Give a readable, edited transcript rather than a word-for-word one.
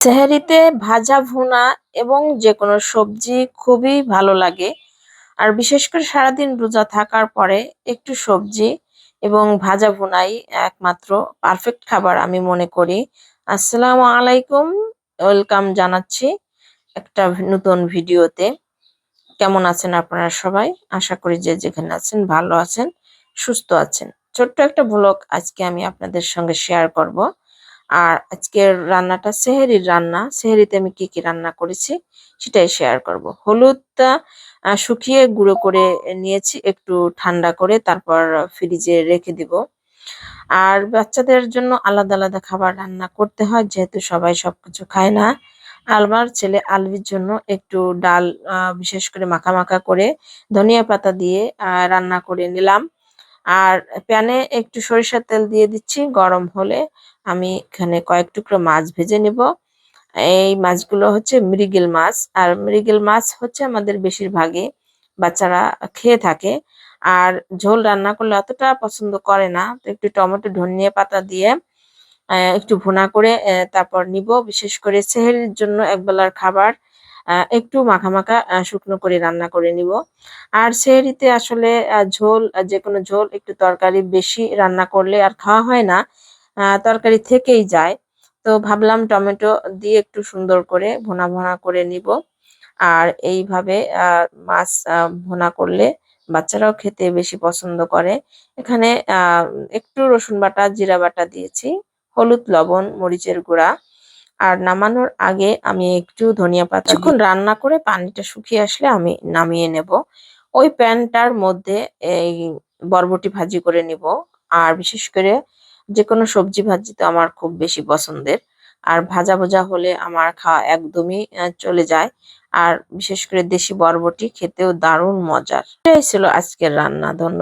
সেহরিতে ভাজা ভুনা এবং যে কোনো সবজি খুবই ভালো লাগে। আর বিশেষ করে সারাদিন রোজা থাকার পরে একটু সবজি এবং ভাজা ভুনাই একমাত্র পারফেক্ট খাবার আমি মনে করি। আসসালামু আলাইকুম, ওয়েলকাম জানাচ্ছি একটা নতুন ভিডিওতে। কেমন আছেন আপনারা সবাই? আশা করি যে যেখানে আছেন ভালো আছেন, সুস্থ আছেন। ছোট্ট একটা ব্লগ আজকে আমি আপনাদের সঙ্গে শেয়ার করব। আর আজকের রান্নাটা সেহরির রান্না। সেহরিতে আমি কি কি রান্না করেছি সেটাই শেয়ার করব। হলুদটা শুকিয়ে গুঁড়ো করে নিয়েছি, একটু ঠান্ডা করে তারপর ফ্রিজে রেখে দিব। আর বাচ্চাদের জন্য আলাদা আলাদা খাবার রান্না করতে হয়, যেহেতু সবাই সবকিছু খায় না। আমার ছেলে আলবির জন্য একটু ডাল বিশেষ করে মাখা মাখা করে ধনিয়া পাতা দিয়ে রান্না করে নিলাম। আর প্যানে একটু সরিষার তেল দিয়ে দিচ্ছি, গরম হলে আমি এখানে কয়েক টুকরো মাছ ভেজে নেব। এই মাছগুলো হচ্ছে মৃগেল মাছ, আর মৃগেল মাছ হচ্ছে আমাদের বেশিরভাগই বাচ্চারা খেয়ে থাকে। আর ঝোল রান্না করলে অতটা পছন্দ করে না, তো একটু টমেটো ধনিয়া পাতা দিয়ে একটু ভুনা করে তারপর নিব। বিশেষ করে সেহরির জন্য একবেলার খাবার একটু মাখা মাখা শুকনো করে রান্না করে নিব। আর সেহরিতে আসলে ঝোল, যে কোনো ঝোল একটু তরকারি বেশি রান্না করলে আর খাওয়া হয় না, তরকারি থেকেই যায়। তো ভাবলাম টমেটো দিয়ে একটু সুন্দর করে ভুনা ভুনা করে নিব। আর এইভাবে মাছ ভুনা করলে বাচ্চারাও খেতে বেশি পছন্দ করে। এখানে একটু রসুন বাটা জিরা বাটা দিয়েছি, হলুদ লবণ মরিচের গুঁড়া। আর নামানোর আগে আমি একটু ধনিয়া পাতা কিছুক্ষণ রান্না করে পানিটা শুকিয়ে আসলে আমি নামিয়ে নেব। ওই প্যানটার মধ্যে এই বরবটি ভাজি করে নিব। আর বিশেষ করে যে কোনো সবজি ভাজি তো আমার খুব বেশি পছন্দের। আর ভাজা ভাজা হলে আমার খাওয়া একদমই চলে যায়। আর বিশেষ করে দেশি বরবটি খেতেও দারুণ মজার। এটাই ছিল আজকের রান্না। ধন্যবাদ।